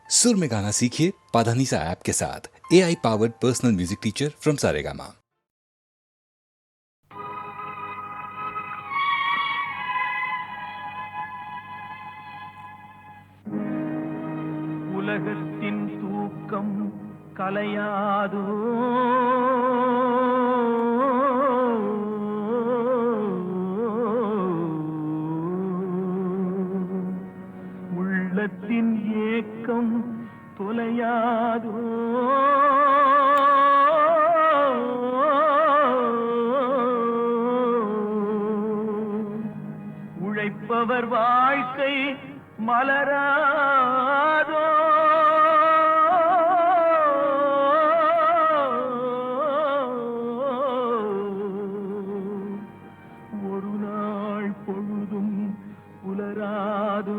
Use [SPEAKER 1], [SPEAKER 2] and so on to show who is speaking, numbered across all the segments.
[SPEAKER 1] सुर में गाना सीखिए पाधानीसा ऐप के साथ। AI powered personal music teacher from Saregama.
[SPEAKER 2] உலகத்தின் தூக்கம் கலையாதோ, உள்ளத்தின் ஏக்கம் தொலையாதோ, உழைப்பவர் வாழ்க்கை மலராதோ, ஒரு நாள் பொழுதும் புலராதோ.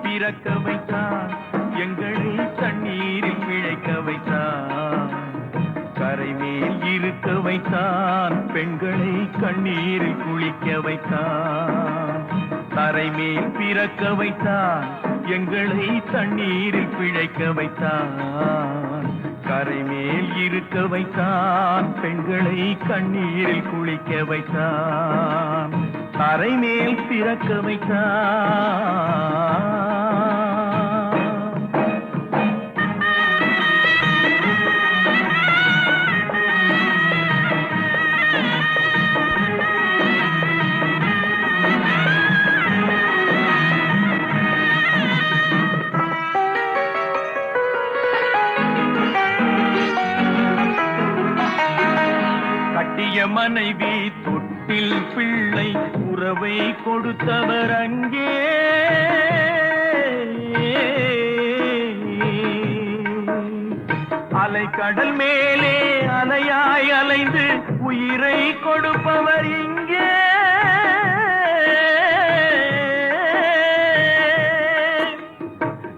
[SPEAKER 2] பிறக்க வைத்தான், எங்களை தண்ணீரில் பிழைக்க வைத்தான், கரை மேல் இருக்க வைத்தான், பெண்களை கண்ணீரில் குளிக்க வைத்தான். தரை மேல் பிறக்க வைத்தான், எங்களை தண்ணீரில் பிழைக்க வைத்தான், கரை மேல் இருக்க வைத்தான், பெண்களை கண்ணீரில் குளிக்க வைத்தான். தரை மேல் பிறக்க வைத்தான். கட்டிய மனைவி தொட்டில் பிள்ளை உறவை கொடுத்தவர் அங்கே, அலை கடல் மேலே அலையாய் அலைந்து உயிரை கொடுப்பவர் இங்கே.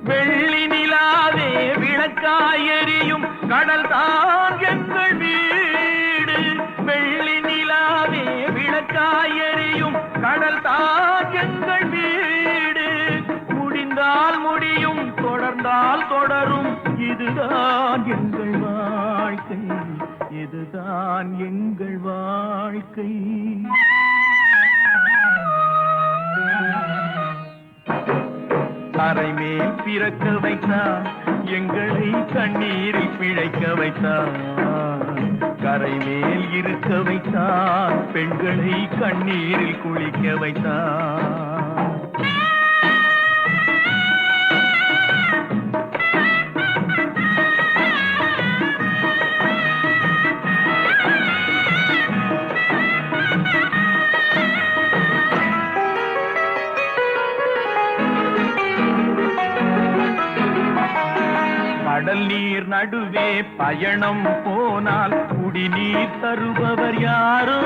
[SPEAKER 2] வெள்ளி நிலாவே விளக்காய் எரியும் கடல் தான் எங்கள் வீடு, வெள்ளி நிலாவே விளக்காய் எரியும் கடல் தான் எங்கள் வீடு. முடிந்தால் முடியும், தொடர்ந்தால் தொடரும், இதுதான் எங்கள் வாழ்க்கை, இதுதான் எங்கள் வாழ்க்கை. தரை மேல் பிறக்க வைத்தான், எங்களை கண்ணீரில் பிழைக்க வைத்தான், கரை மேல் இருக்க வைத்தான், பெண்களை கண்ணீரில் குளிக்க வைத்தான். கடல் நீர் நடுவே பயணம் போனால் குடிநீர் தருபவர் யாரோ,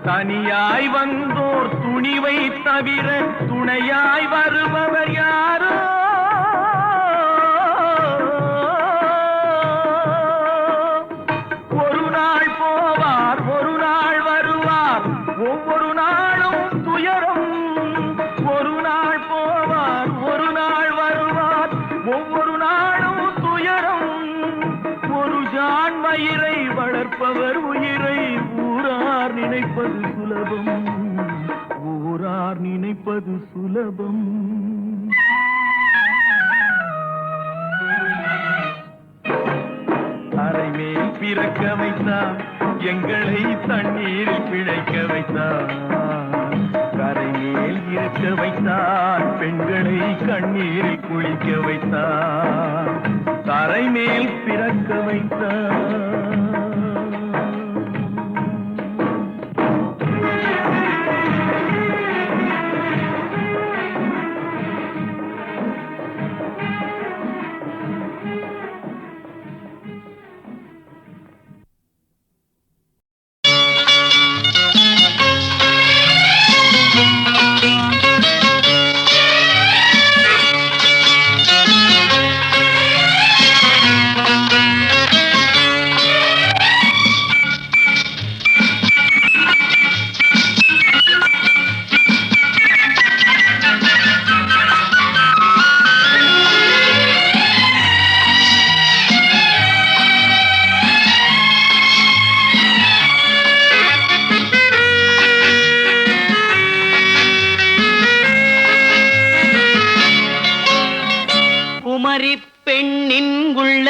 [SPEAKER 2] தனியாய் வந்தோர் துணிவை தவிர துணையாய் வருபவர் யாரோ. ஒரு நாள் போவார், ஒரு நாள் வருவார், ஒவ்வொரு நாளும் துயரம். ஒரு நாள் போவார், ஒரு நாள் வருவார், ஒவ்வொரு நாளும் துயரம். ஒரு ஜான் மயிரை வளர்ப்பவர் உயிரை ஊரார் நினைப்பது சுலபம், ஊரார் நினைப்பது சுலபம். தரை மேல் பிறக்க வைத்தான், எங்களை தண்ணீரில் பிழைக்க வைத்தான், கரை மேல் இருக்க வைத்தான், பெண்களை கண்ணீரில் குளிக்க வைத்தான். தரை மேல் பிறக்க வைத்தான்.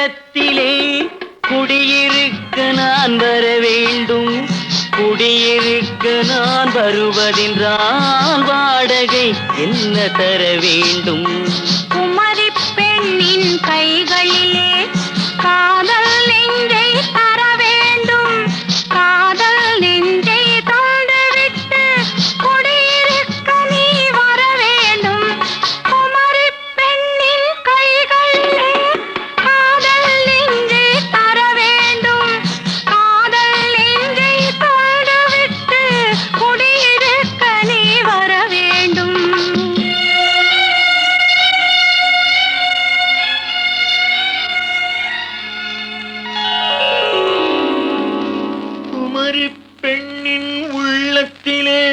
[SPEAKER 3] உள்ளத்திலே குடியிருக்க நான் வர வேண்டும். குடியிருக்க நான் வருவதென்றால் வாடகை என்ன தர வேண்டும்?
[SPEAKER 4] குமரி பெண்ணின் கைகளிலே காதல் நெஞ்சை தர வேண்டும். காதல் நெஞ்சை தந்துவிட்டு குடியிருக்க நீ வர வேண்டும். குமரி பெண்ணின் கைகளிலே காதல் நெஞ்சை தர வேண்டும். காதல் நெஞ்சை தந்துவிட்டு குடியிருக்க நீ வர வேண்டும்.
[SPEAKER 2] குமரி பெண்ணின் உள்ளத்திலே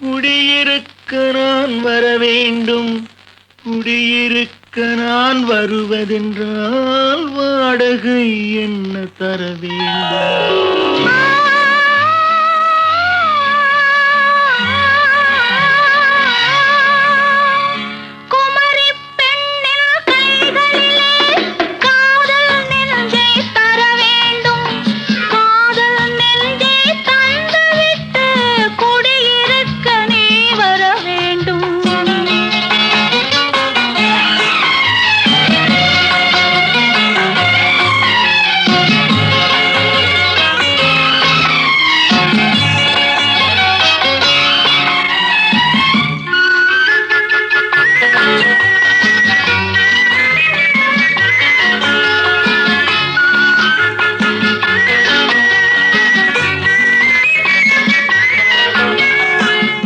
[SPEAKER 2] குடியிருக்க நான் வர வேண்டும். குடியிருக்க நான் வருவதென்றால் வாடகை என்ன தர வேண்டும்?
[SPEAKER 4] குமரி பெண்ணின் கைகளிலே காதல் நெஞ்சை தர வேண்டும். காதல் நெஞ்சை தந்துவிட்டு குடியிருக்க நீ வர வேண்டும்.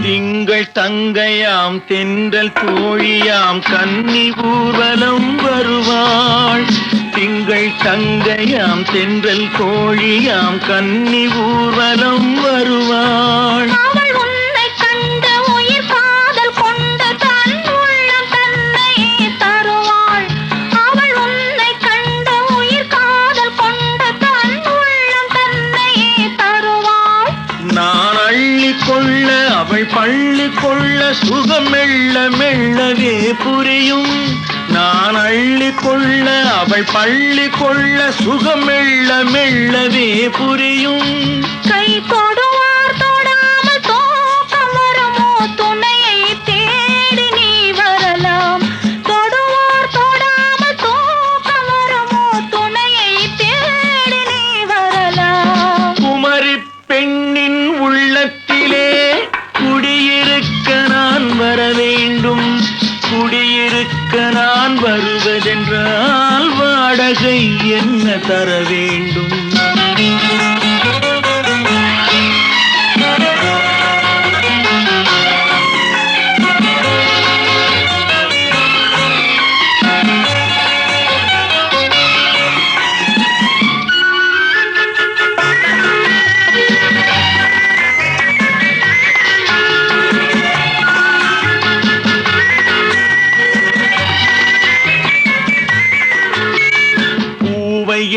[SPEAKER 2] திங்கள் தங்கையாம் தென்றல் தோழியாம் கன்னி ஊர்வலம் வருவாள். திங்கள் தங்கையாம் தென்றல் தோழியாம் கன்னி ஊர்வலம் வருவாள்.
[SPEAKER 4] அவள் உன்னை கண்டு உயிர் காதல் கொண்டு தன் உள்ளம் தன்னையே தருவாள். அவள் உன்னை கண்டு உயிர் காதல் கொண்டு தன் உள்ளம் தன்னையே தருவாள்.
[SPEAKER 2] நான் அள்ளி கொள்ள அவள் பள்ளி கொள்ள சுகம் மெல்ல மெல்லவே புரியும். நான் அள்ளி கொள்ள அவள் பள்ளி கொள்ள சுகம் மெல்ல மெல்லவே புரியும்.
[SPEAKER 4] கை தொடுவார் தொடாமல் தூக்கம் வருமோ? துணையை தேடி நீ வரலாம். தொடுவார் தொடாமல் தூக்கம் வருமோ? துணையை தேடி நீ வரலாம்.
[SPEAKER 2] குமரி பெண்ணின் உள்ளத்திலே குடியிருக்க நான் வர வேண்டும். குடியிருக்க நான் வருவதென்றால் வாடகை என்ன தர வேண்டும்?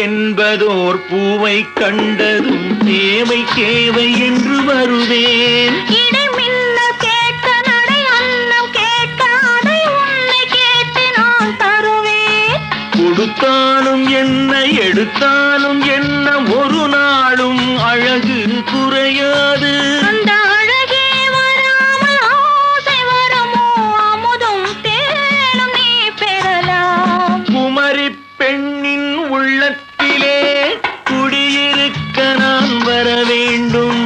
[SPEAKER 2] என்பதோர் பூவை கண்டதும் தேவை தேவை என்று வருவேன்.
[SPEAKER 4] இடைமின்ன கேட்க நடை அன்னம் கேட்க அதை உன்னை கேட்டு நான் தருவேன்.
[SPEAKER 2] கொடுத்தாலும் என்ன எடுத்தாலும் என்ன ஒரு நாளும் அழகு குறையாது.
[SPEAKER 4] அந்த அழகே வராமல் ஆசை வருமோ? அமுதும் தேனும் நீ பெறலாம்.
[SPEAKER 2] குமரி பெண்ணின் உள்ளத்திலே குடியிருக்க நான் வர வேண்டும்.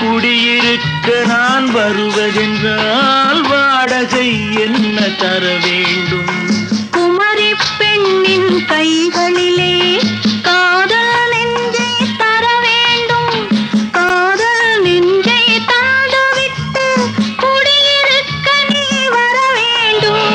[SPEAKER 2] குடியிருக்க நான் வருவதென்றால் வாடகை என்ன தர வேண்டும்?
[SPEAKER 4] குமரி பெண்ணின் கைகளிலே காதல் நெஞ்சை தர வேண்டும். காதல் நெஞ்சை தந்துவிட்டு குடியிருக்க நீ வர வேண்டும்.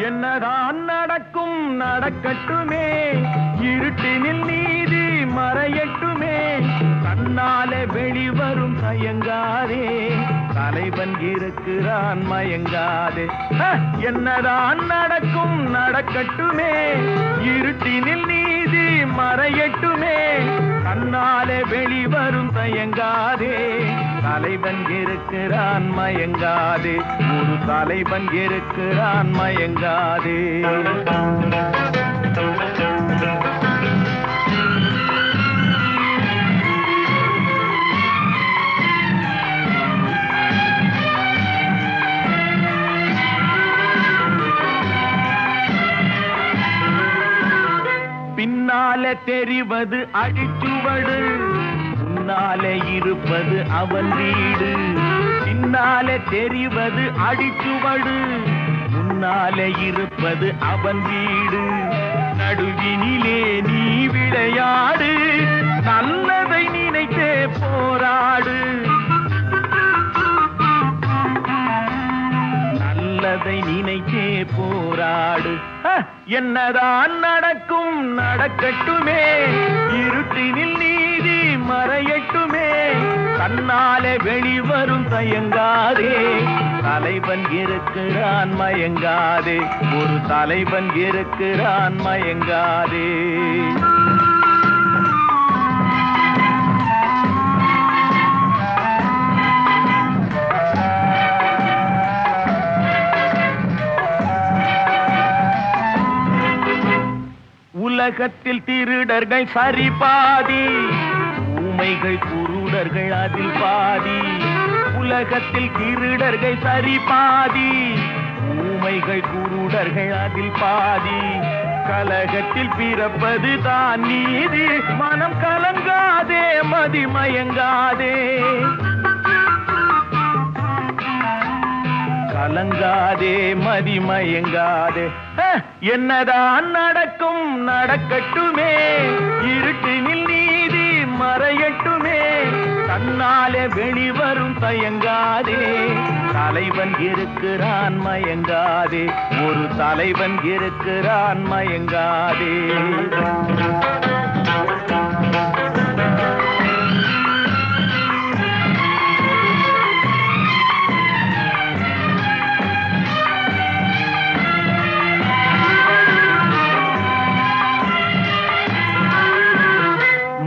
[SPEAKER 2] என்னதான் நடக்கும் நடக்கட்டுமே, இருட்டினில் நீதி மறையட்டுமே, தன்னாலே வெளிவரும் தயங்காதே, தலைவன் இருக்கிறான் மயங்காதே. என்னதான் நடக்கும் நடக்கட்டுமே, இருட்டினில் நீதி மறையட்டுமே, தன்னாலே வெளிவரும் தயங்காதே, தலைவன் இருக்கிறான் மயங்காதே, ஒரு தலைவன் இருக்கிறான் மயங்காதே. பின்னாலே தெரிவது அடிச்சுவடு, முன்னாலே இருப்பது அவன் வீடு. பின்னாலே தெரிவது அடிச்சுவடு, முன்னாலே இருப்பது அவன் வீடு. நடுவினிலே நீ விளையாடு, நல்லதை நினைத்தே போராடு, நல்லதை நினைத்தே போராடு. என்னதான் நடக்கும் நடக்கட்டுமே, இருட்டினில் நீதி மறையட்டுமே, தன்னாலே வெளிவரும் தயங்காதே, தலைவன் இருக்கிறான் மயங்காதே, ஒரு தலைவன் இருக்கிறான் மயங்காதே. உலகத்தில் திருடர்கள் சரி பாதி, ஊமைகள் குருடர்கள் அதில் பாதி. உலகத்தில் திருடர்கள் சரி பாதி, ஊமைகள் குருடர்கள் அதில் பாதி. கலகத்தில் பிறப்பது தான் நீதி, மனம் கலங்காதே மதிமயங்காதே, கலங்காதே மதிமயங்காதே. என்னதான் நடக்கும் நடக்கட்டுமே, இருட்டினில் நீதி மறையட்டுமே, தன்னாலே வெளிவரும் தயங்காதே, தலைவன் இருக்கிறான் மயங்காதே, ஒரு தலைவன் இருக்கிறான் மயங்காதே.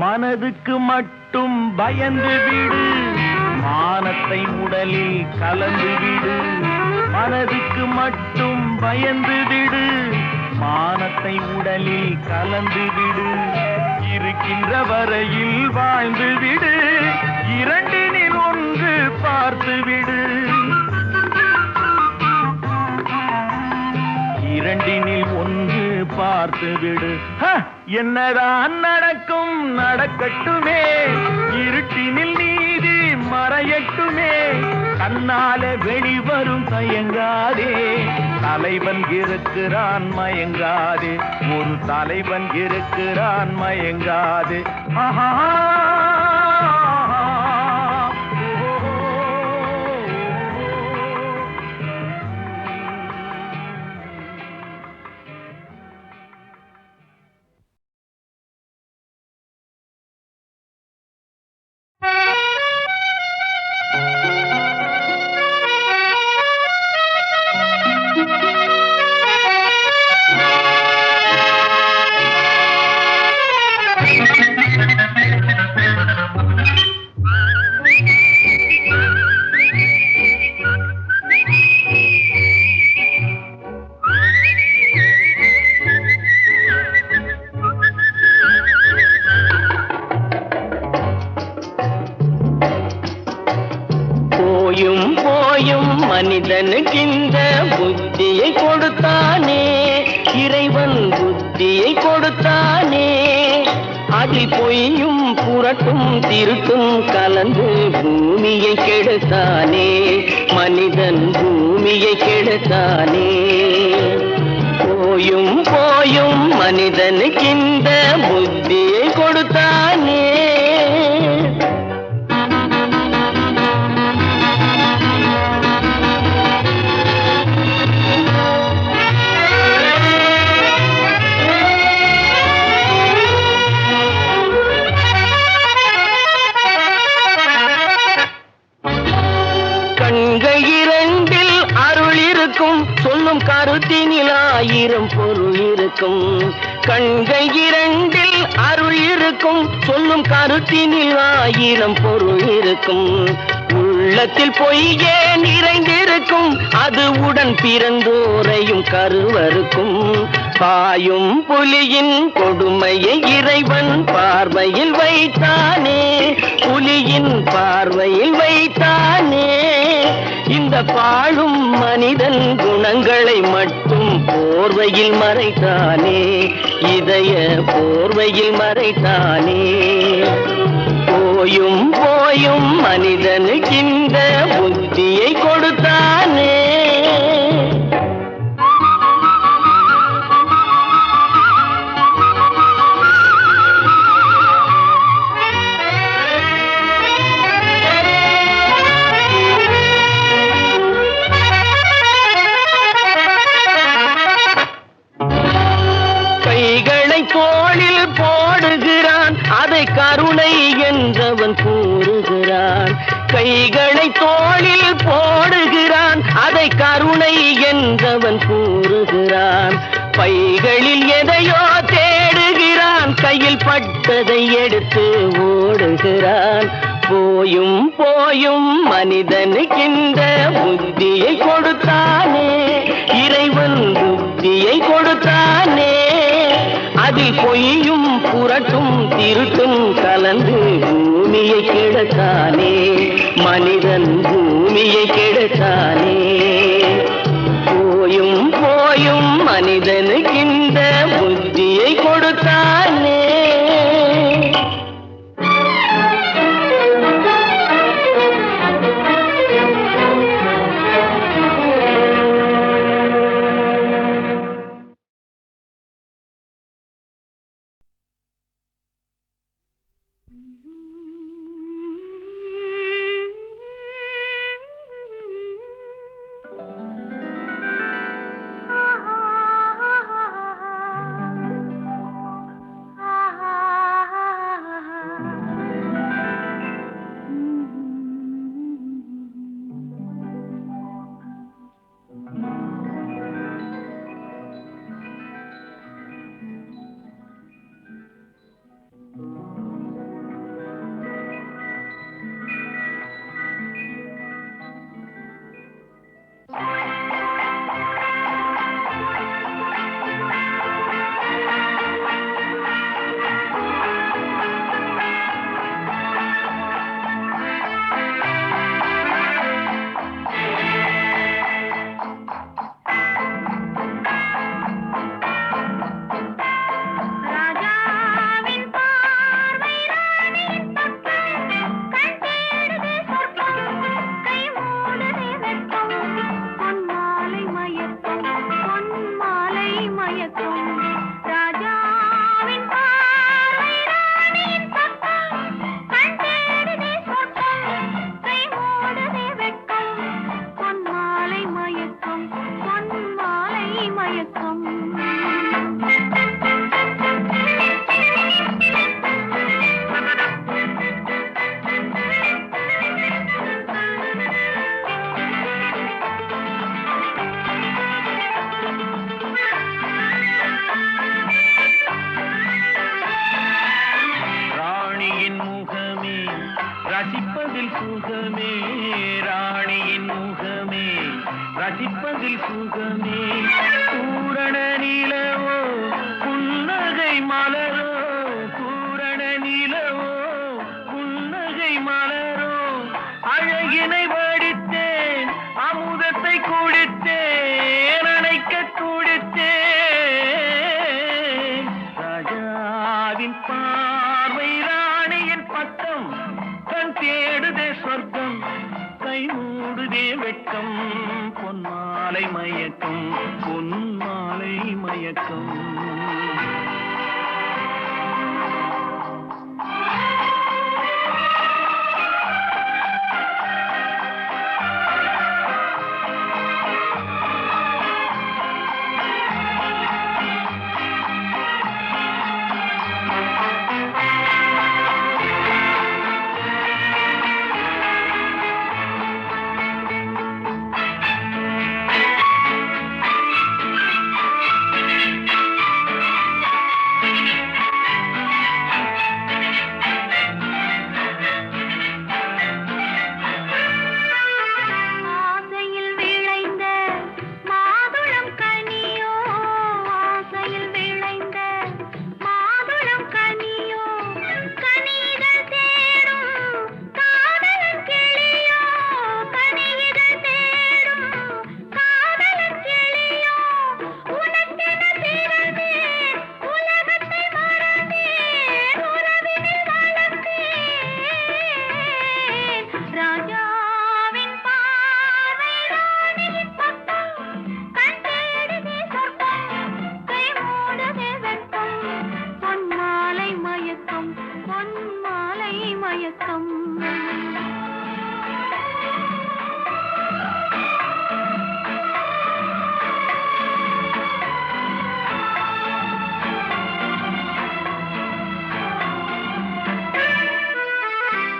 [SPEAKER 2] மனதுக்கு மட்டும் பயந்து விடு, மானத்தை உடலில் கலந்து விடு. மனதுக்கு மட்டும் பயந்து விடு, மானத்தை உடலில் கலந்து விடு. இருக்கின்ற வரையில் வாழ்ந்து விடு, இரண்டினில் ஒன்று பார்த்து விடு, இரண்டினில் ஒன்று பார்த்து விடு. என்னதான் நடக்கும் நடக்கட்டுமே, இருட்டினில் நீதி மறையட்டுமே, தன்னாலே வெளிவரும் தயங்காதே, தலைவன் இருக்கிறான் மயங்காதே, ஒரு தலைவன் இருக்கிறான் மயங்காதே. ஆஹா
[SPEAKER 3] மனிதனுக்கின்ற புத்தியை கொடுத்தானே, இறைவன் புத்தியை கொடுத்தானே. அதில் பொய்யும் புரட்டும் திருட்டும் கலந்து பூமியை கெடுத்தானே மனிதன் பூமியை கெடுத்தானே. போயும் போயும் மனிதனுக்கு இந்த புத்தியை கொடுத்தானே. சொல்லும் கருத்தினில் ஆயிரம் பொருள் இருக்கும். கண்கள் இரண்டில் அருள் இருக்கும். சொல்லும் கருத்தினில் ஆயிரம் பொருள் இருக்கும். உள்ளத்தில் பொய்யே நிறைந்திருக்கும். அது உடன் பிறந்தோரையும் கருவருக்கும். பாயும் புலியின் கொடுமையை இறைவன் பார்வையில் வைத்தானே. புலியின் பார்வையில் வைத்தானே. இந்த பாழும் மனிதன் குணங்களை மட்டும் போர்வையில் மறைத்தானே. இதய போர்வையில் மறைத்தானே. போயும் போயும் மனிதனுக்கு இந்த புத்தியை கொடுத்தானே. தோளில் போடுகிறான் அதை கருணை என்றவன் கூறுகிறான். கைகளை தோளில் போடுகிறான் அதை கருணை என்றவன் கூறுகிறான். பைகளில் எதையோ தேடுகிறான். கையில் பட்டதை எடுத்து ஓடுகிறான். போயும் போயும் மனிதனுக்கு இந்த புத்தியை கொடுத்தானே. இறைவன் புத்தியை கொடுத்தானே. அதில் பொய்யும் புரட்டும் திருட்டும் கலந்து பூமியை கெடுத்தானே. மனிதன் பூமியை கெடுத்தானே. போயும் போயும் மனிதனுக்கு இந்த புத்தியை கொடுத்தானே.
[SPEAKER 2] ரசிப்பதில் சுகமே ராணியின் முகமே ரசிப்பதில் சுகமே பூரண நிலவோ புன்னகை மலரோ பூரண நிலவோ புன்னகை மலரோ அழகினை வடித்தேன் அமுதத்தை குடித்தேன் அணைக்க துடித்தேன் ராஜாவின் கை மூடுதே வெட்கம் பொன்மாலை மயக்கம் பொன்மாலை மயக்கம்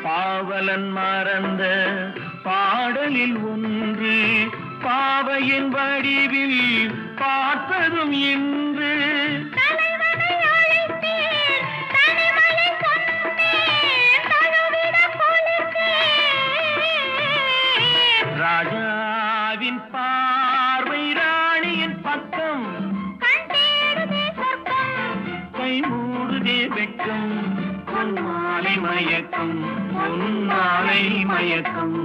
[SPEAKER 2] பாவலன் மறந்த பாடலில் ஒன்று பாவையின் வடிவில் பார்த்ததும் இன்று ராஜாவின் பார்வை ராணியின் பக்கம் கை மூடுதே வெட்கம் பொன்மாலை மயக்கம் பொன்மாலை மயக்கம்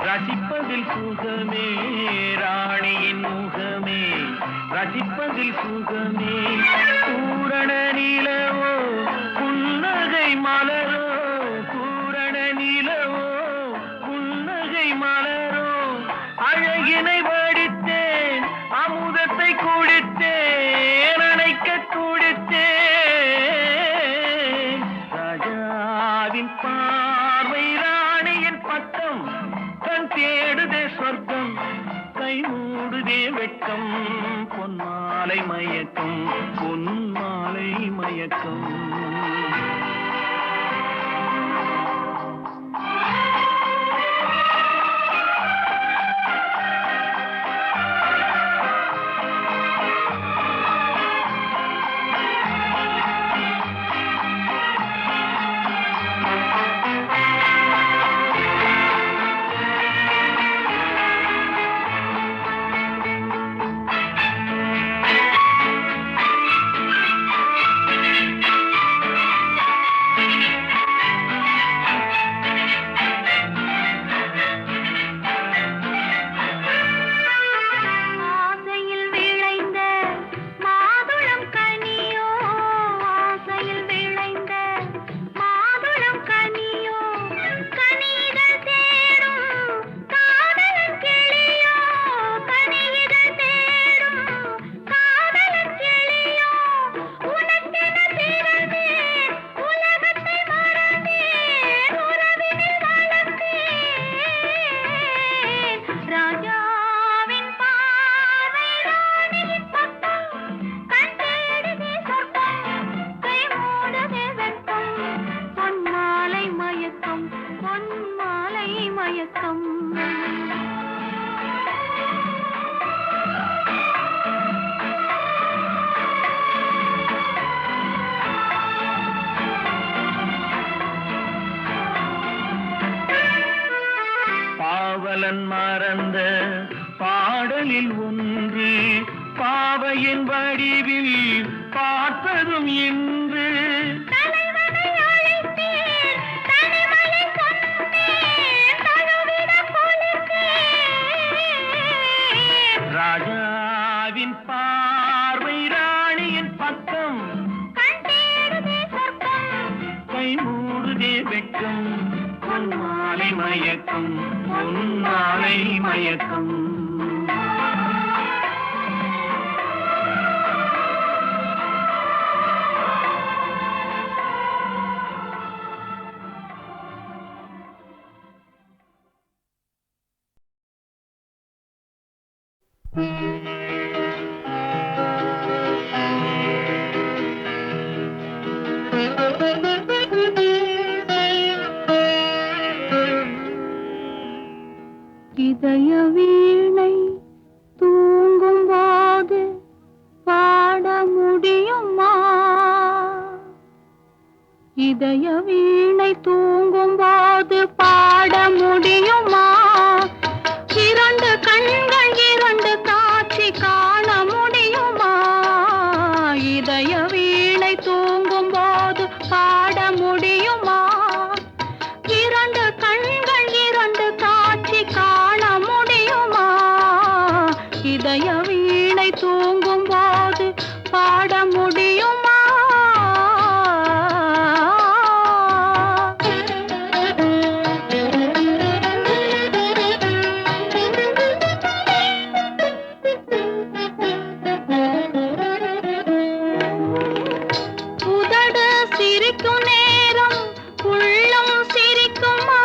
[SPEAKER 2] ரசிப்பதில் சுகமே ராணியின் முகமே ரசிப்பதில் சுகமே பூரண நிலவோ புன்னகை மலரோ பூரண நிலவோ புன்னகை மலரோ அழகினை வடித்தேன் அமுதத்தை குடித்தேன் அணைக்க குடித்தேன் ராஜாவின் பார்வை ராணியின் பக்கம் கண் தேடுதே சொர்க்கம் கை மூடுதே வெட்கம் பொன்மாலை மயக்கம் பொன்மாலை மயக்கம் காதலன் மறந்த பாடலில் ஒன்று பாவையின் வடிவில் பார்த்ததும் இன்று ராஜாவின் பார்வை ராணியின் பக்கம் கை மூடுதே வெட்கம் பொன்மாலை மயக்கம் பொன்மாலை மயக்கம்
[SPEAKER 4] இதய வீணை தூங்கும் போது பாட முடியுமா? இதய வீணை தூங்கும் போது பாட முடியுமா? இரண்டு கண்கள் இரண்டு காட்சி காண முடியுமா? இதய வீணை தூங்கும் போது பாட முடியுமா? இரண்டு கண்கள் இரண்டு காட்சி காண முடியுமா? இதய வீணை தூங்கும் போது பாட முடியுமா? உதடு சிரிக்கும் நேரம் உள்ளம் சிரிக்குமா?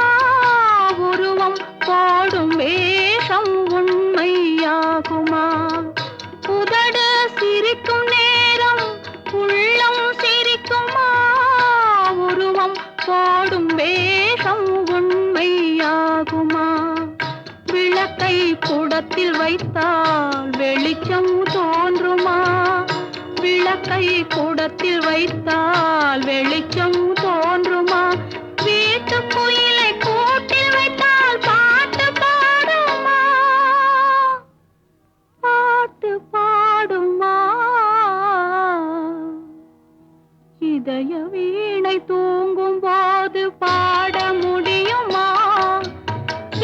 [SPEAKER 4] உருவம் போடும் வேஷம் உண்மையாகுமா? உதடு சிரிக்கும் நேரம் உள்ளம் சிரிக்குமா? உருவம் போடும் வேஷம் உண்மையாகுமா? விளக்கை குடத்தில் வைத்தால் வெளிச்சம் தோன்றுமா? விளக்கை குடத்தில் வைத்தால் வெளிச்சம் தோன்றுமா? வீட்டு குயிலை கூட்டில் வைத்தால் பாட்டு பாடுமா? பாட்டு பாடுமா? இதய வீணை தூங்கும் போது பாட முடியுமா?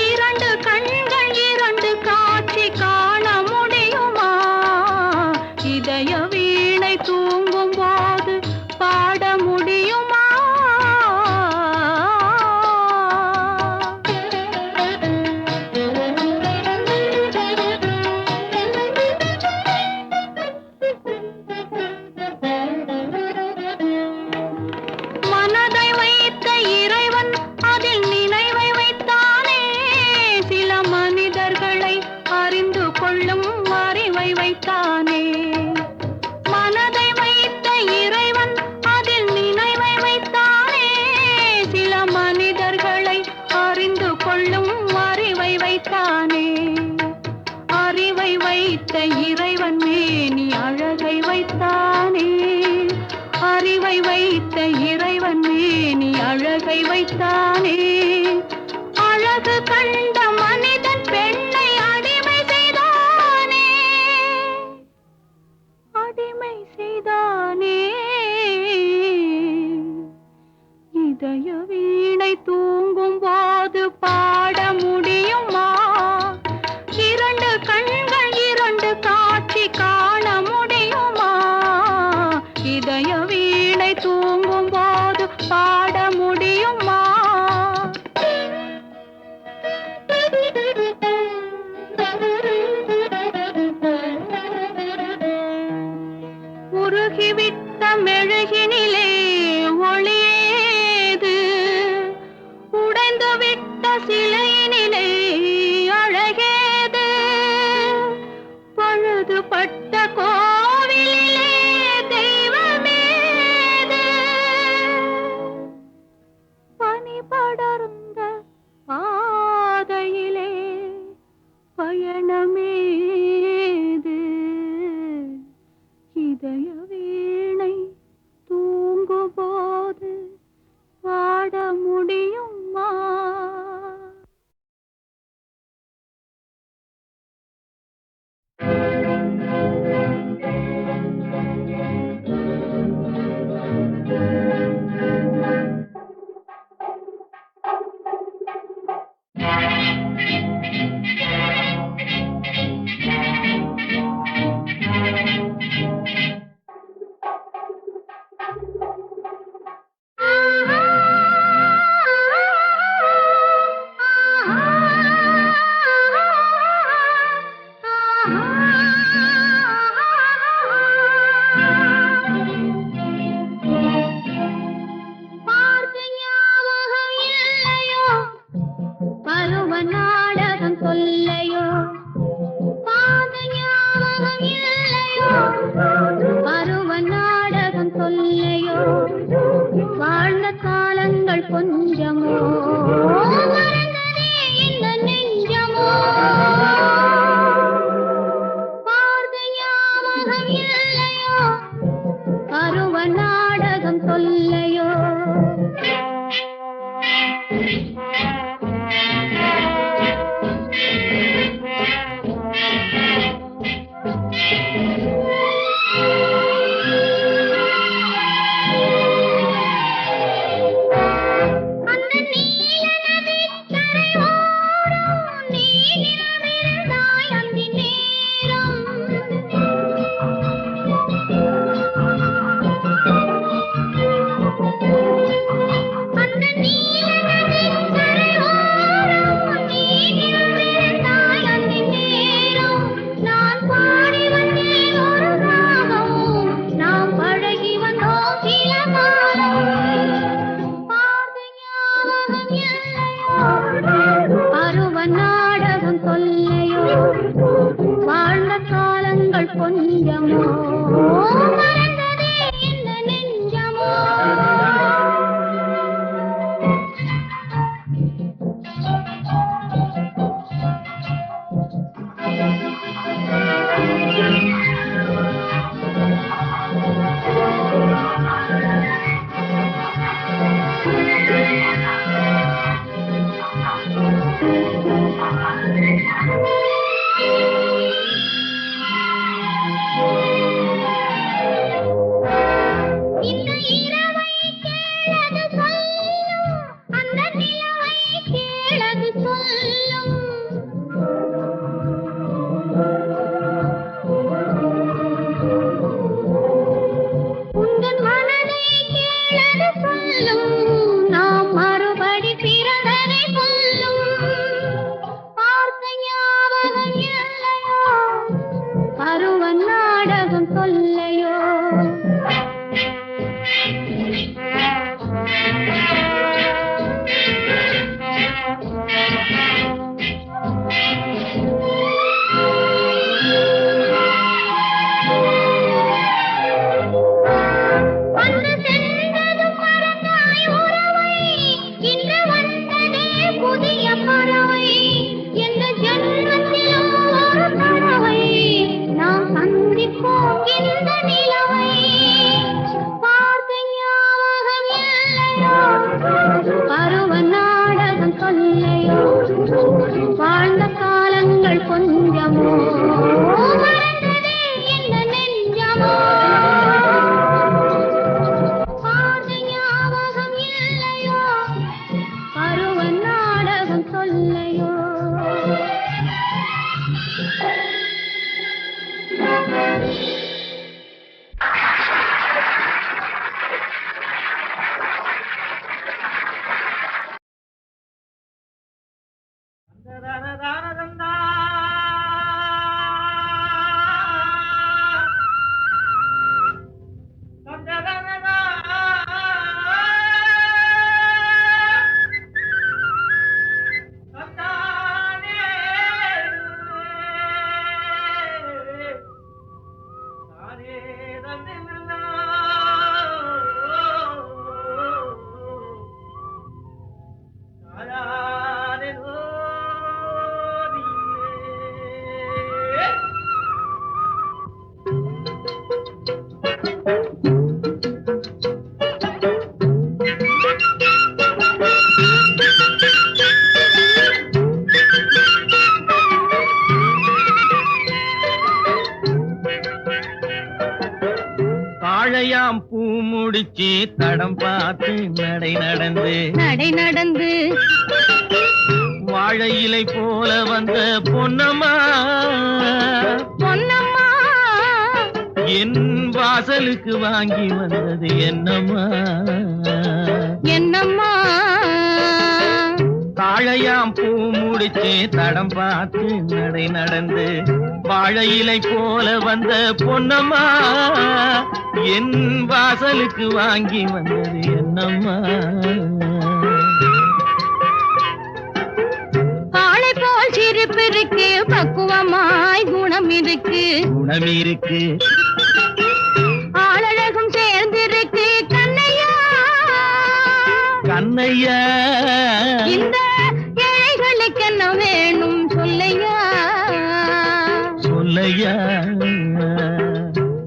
[SPEAKER 4] இரண்டு கண்கள் இரண்டு காட்சி காண முடியுமா? இதய வீணை தூங்கும் போது பாட முடியுமா? மனதை வைத்த இறைவன் அதில் நினைவை வைத்தானே. சில மனிதர்களை அறிந்து கொள்ளும் அறிவை வைத்தானே. மனதை வைத்த இறைவன் அதில் நினைவை வைத்தானே. சில மனிதர்களை அறிந்து கொள்ளும் அறிவை வைத்தானே. அறிவை வைத்த இறைவன் மேனி அழகை வைத்தானே. அறிவை வைத்த இறைவன் மேனி அழகை வைத்தானே. அழகு கண்ட மனிதன் பெண்ணை அடிமை செய்தானே. அடிமை செய்தானே. இதய வீணை தூங்கும் போது பாட முடியுமா? இரண்டு கண்கள் இரண்டு காட்சி காண முடியுமா? இதய வீணை தூங்கும் போது பாட முடியுமா? உருகிவிட்ட மெழுகினிலே ஒளியேது? உடைந்து விட்ட சிலை
[SPEAKER 2] வாழையாம் பூ முடிச்சு தடம் பார்த்து நடை நடந்து வாழை இலை போல வந்த பொன்னம்மா
[SPEAKER 4] பொன்னம்மா
[SPEAKER 2] என் வாசலுக்கு வாங்கி வந்தது என்னம்மா
[SPEAKER 4] என்னம்மா
[SPEAKER 2] தாழையாம் பூ முடிச்சு தடம் பார்த்து நடை நடந்து வாழை இலை போல வந்த பொன்னம்மா என் வாசலுக்கு வாங்கி வந்தது என்னம்மா
[SPEAKER 4] காளை போல் சிரிப்பு இருக்கு பக்குவமாய் குணம் இருக்கு
[SPEAKER 2] குணம் இருக்கு
[SPEAKER 4] ஆளழகும் சேர்ந்திருக்கு கண்ணையா
[SPEAKER 2] கண்ணையா
[SPEAKER 4] இந்த ஏழைகளுக்கு என்ன வேணும் சொல்லையா
[SPEAKER 2] சொல்லையா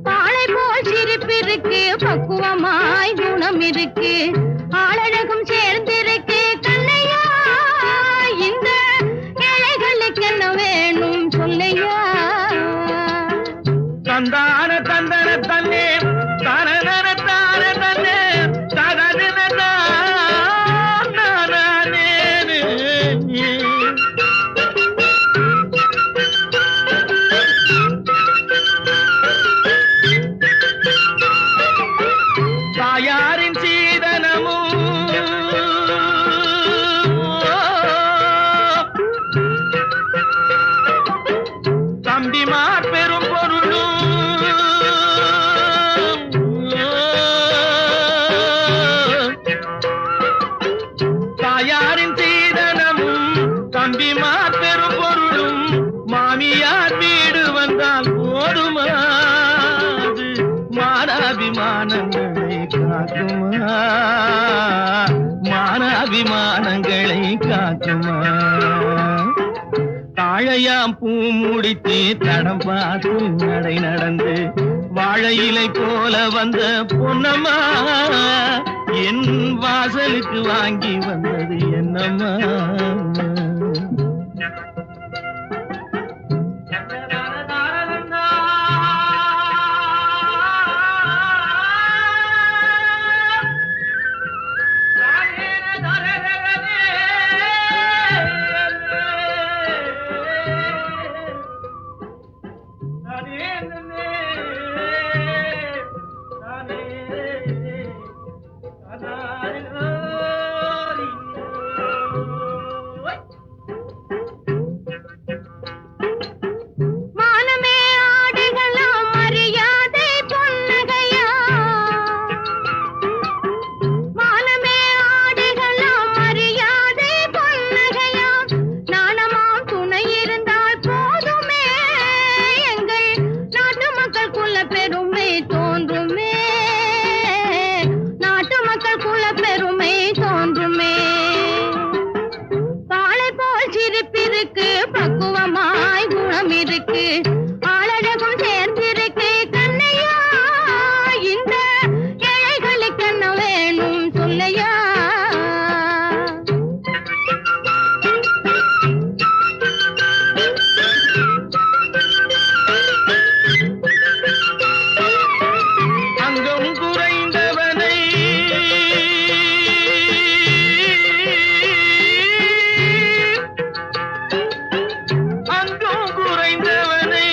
[SPEAKER 4] காளை போல் சிரிப்பு இருக்கு பக்குவமாய் குணம் இருக்கு ஆளழகும் சேர்ந்திருக்கு கண்ணையா இந்த ஏழைகளுக்கு என்ன வேணும் சொல்லையா
[SPEAKER 2] தந்தான தந்தன தன்னே தனதன தான தன்னே ததன தாயாரின் சீதனமும் தம்பிமார் பெரும் பொருளும் தாயாரின் சீதனமும் தம்பிமார் பெரும் பொருளும் மாமியார் வீடு வந்தால் போதுமாது மானாபிமானங்களை காக்குமா மானாபிமானங்களை காக்குமா தாழையாம் பூ முடித்து தடம் பார்த்து நடை நடந்து வாழை இலை போல வந்த பொன்னம்மா என் வாசலுக்கு வாங்கி வந்தது என்னம்மா
[SPEAKER 4] மானமே ஆடைகளாம் மரியாதை பொன்னகையா மானமே ஆடைகளாம் மரியாதை பொன்னகையா நாணமாம் துணை இருந்தால் போதுமே எங்கள் நாட்டு மக்கள் குல பெருமை தோன்றுமே நாட்டு மக்கள் குல பெருமை தோன்றுமே காளை போல் சிரிப்பிருக்கு பக்குவமாய் குணம் இருக்கு ஆளழகும் சேர்ந்திருக்கு கண்ணையா இந்த ஏழைகளுக்கு என்ன வேணும் சொல்லையா
[SPEAKER 2] அங்கம் குறைந்தவனை அங்கம் குறைந்தவனை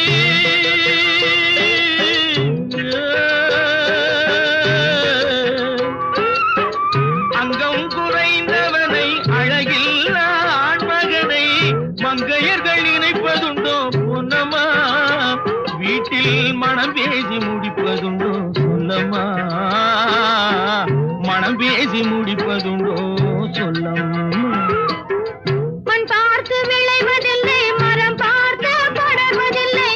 [SPEAKER 2] அங்கம் குறைந்தவனை அழகில் ஆண்மகனை மங்கையர்கள் நினைப்பதுண்டோ பொன்னம்மா வீட்டில் மனம் பேசி முடிப்பதுண்டோ சொல்லம்மா மனம் பேசி முடிப்பதுண்டோ சொல்லம்மா
[SPEAKER 4] மண் பார்த்து விளைவதில்லை மரம் பார்த்து படர்வதில்லை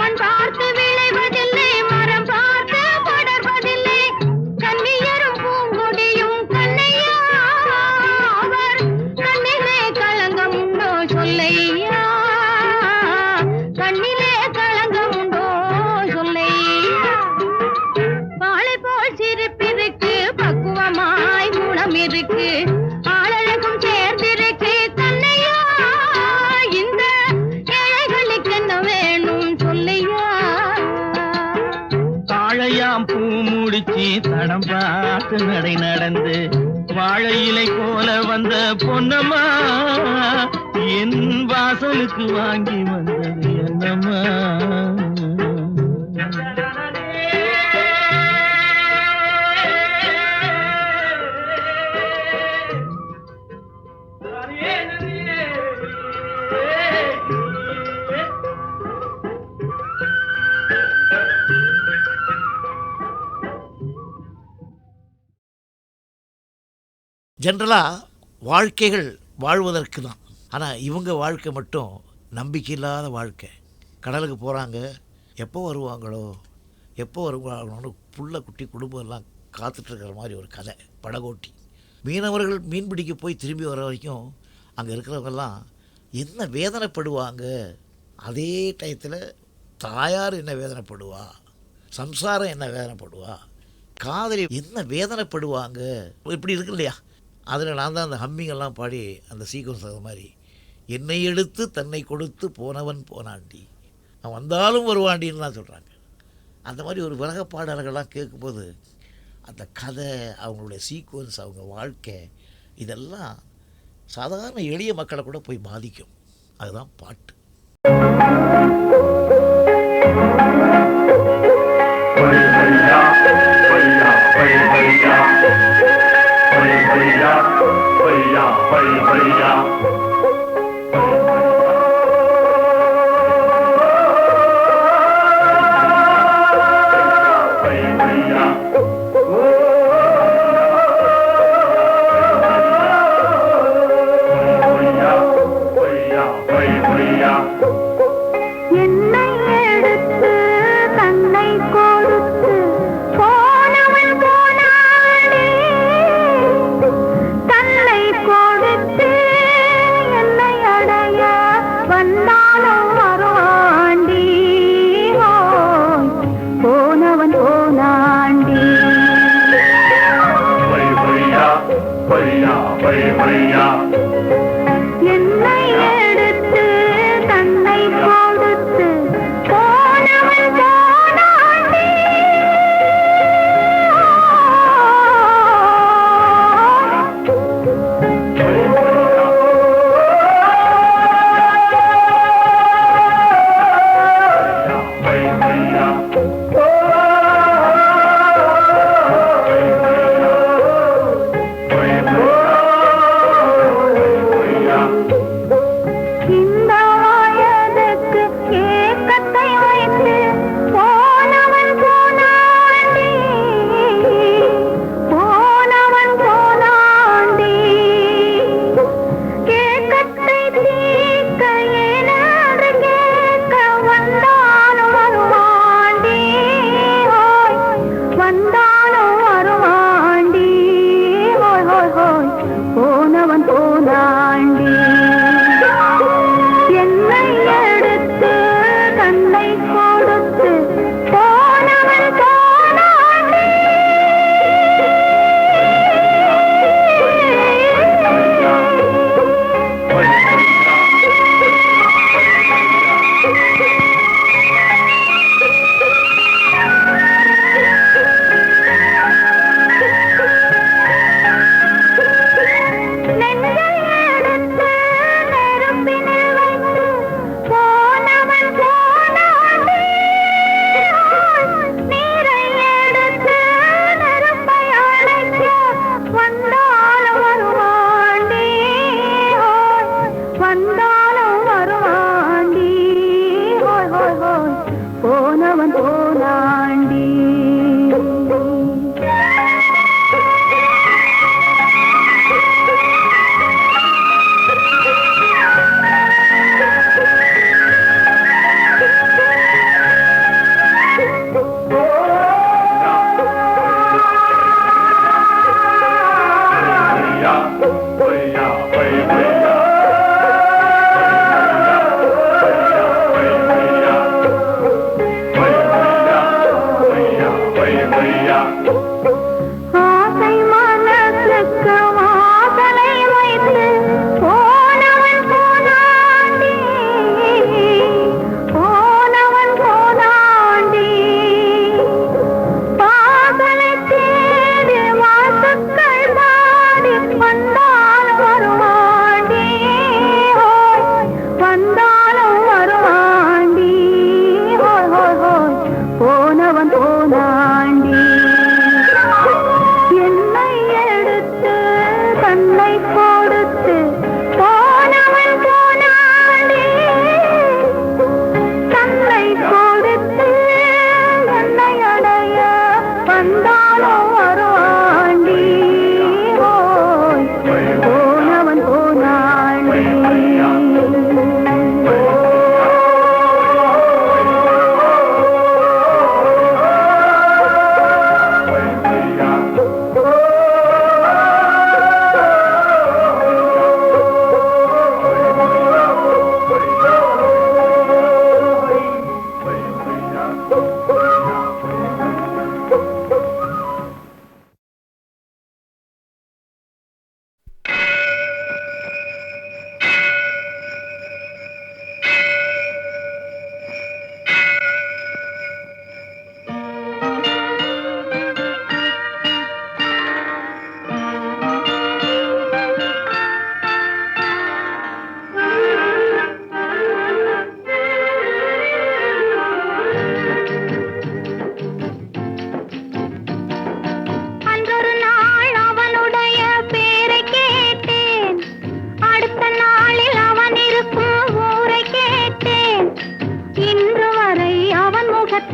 [SPEAKER 4] மண் பார்த்து விளைவதில்லை மரம் பார்த்து படர்வதில்லை கண்ணியரும் பூங்கொடியும் கண்ணையா அவர் கண்ணிலே களங்கம் உண்டோ சொல்லையா கண்ணிலே களங்கம் உண்டோ சொல்லையா காளை போல் சிரிப்பிருக்கு பக்குவமாய் குணம் இருக்கு ஆளழகும் சேர்ந்திருக்கு கண்ணையா இந்த ஏழைகளுக்கு என்ன வேணும் சொல்லையா
[SPEAKER 2] தாழையாம் பூ முடிச்சு தடம் பார்த்து நடை நடந்து வாழை இலை போல வந்த பொன்னம்மா என் வாசலுக்கு வாங்கி வந்தது என்னம்மா.
[SPEAKER 5] ஜென்ரலாக வாழ்க்கைகள் வாழ்வதற்கு தான். ஆனால் இவங்க வாழ்க்கை மட்டும் நம்பிக்கை இல்லாத வாழ்க்கை. கடலுக்கு போகிறாங்க, எப்போ வருவாங்களோ எப்போ வருவாங்களோன்னு புள்ள குட்டி குடும்பம் எல்லாம் காத்துட்ருக்கிற மாதிரி ஒரு கதை படகோட்டி. மீனவர்கள் மீன் பிடிக்க போய் திரும்பி வர வரைக்கும் அங்கே இருக்கிறவங்கெல்லாம் என்ன வேதனைப்படுவாங்க. அதே டயத்தில் தாயார் என்ன வேதனைப்படுவா, சம்சாரம் என்ன வேதனைப்படுவா, காதலி என்ன வேதனைப்படுவாங்க, இப்படி இருக்கு இல்லையா. அதில் நான் தான் அந்த ஹம்மிங்கெல்லாம் பாடி அந்த சீக்வன்ஸ் அது மாதிரி என்னை எடுத்து தன்னை கொடுத்து போனவன் போனாண்டி, அவன் வந்தாலும் வருவாண்டின்னு தான் சொல்கிறாங்க. அந்த மாதிரி ஒரு உலக பாடல்கள்லாம் கேட்கும்போது அந்த கதை, அவங்களுடைய சீக்வன்ஸ், அவங்க வாழ்க்கை, இதெல்லாம் சாதாரண எளிய மக்களை கூட போய் பாதிக்கும். அதுதான் பாட்டு.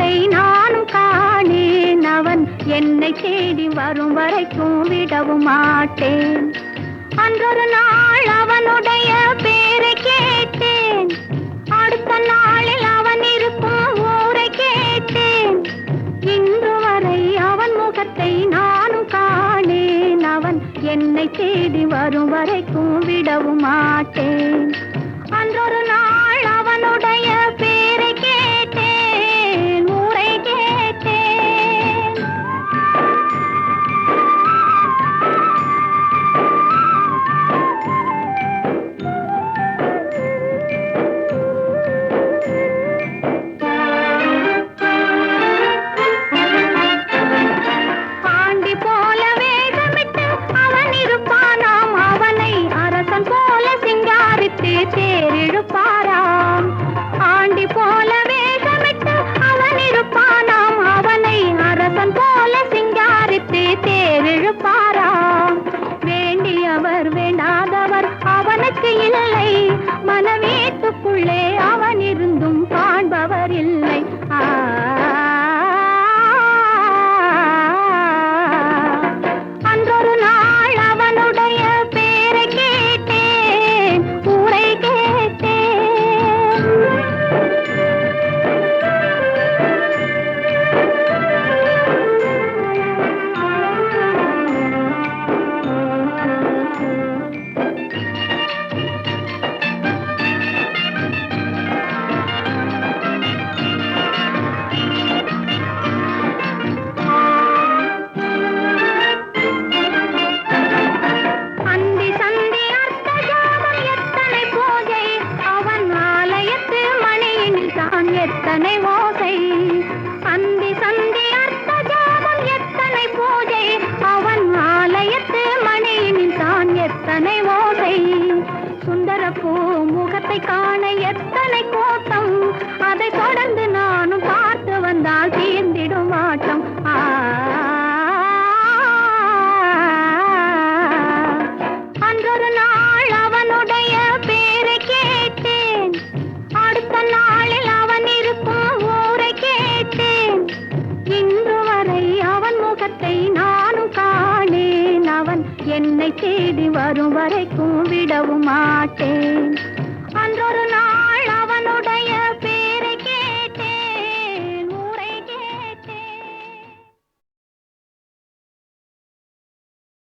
[SPEAKER 4] முகத்தை நானும் காணேன். அவன் என்னை தேடி வரும் வரைக்கும் விடவும் மாட்டேன். அன்றொரு நாள் அவனுடைய பேரை கேட்டேன். அடுத்த நாளில் அவன் இருக்கும் ஊரை கேட்டேன். இன்று வரை அவன் முகத்தை நானும் காணேன். அவன் என்னை தேடி வரும் வரைக்கும் விடவும் மாட்டேன். அன்றொரு நாள் அவனுடைய பேரை கேட்டேன், ஊரை கேட்டேன். பாண்டி போல வேகமிட்டு அவன் இருப்பானாம். அவனை அரசன் போல சிங்காரித்து தேரிழுப்பாராம். ஆண்டி போல வேகமிட்டு அவன் இருப்பானாம். அவனை அரசன் போல சிங்காரித்து தேரிழுப்பாராம். வேண்டியவர் வேண்டாதவர் அவனுக்கு இல்லை. மனவீட்டுக்குள்ளே அவன் இருந்தும் காண்பவர் இல்லை. அன்றொரு நாள் அவனுடைய பேரை கேட்டேன், ஊரை கேட்டேன். அந்தி சந்தி அர்த்த ஜாமம் எத்தனை பூஜை. அவன் ஆலயத்து மணியினில் தான் எத்தனை ஓசை. அந்தி சந்தி அர்த்த ஜாமம் எத்தனை பூஜை. அவன் ஆலயத்து மணியினில் தான் எத்தனை ஓசை. சுந்தரப்பூ முகத்தை காண எத்தனை கோட்டம். அதை தொடர்ந்து நானும் பார்த்து வந்தால் தீர்ந்திடும் ஆட்டம். அன்றொரு நாள் அவனுடைய பேரை கேட்டேன். அடுத்த நாளில் அவன் இருக்கும் ஊரை கேட்டேன். இன்று வரை அவன் முகத்தை நானும் காணேன். அவன் என்னை தேடி வரும் வரைக்கும் விடவும் மாட்டேன்.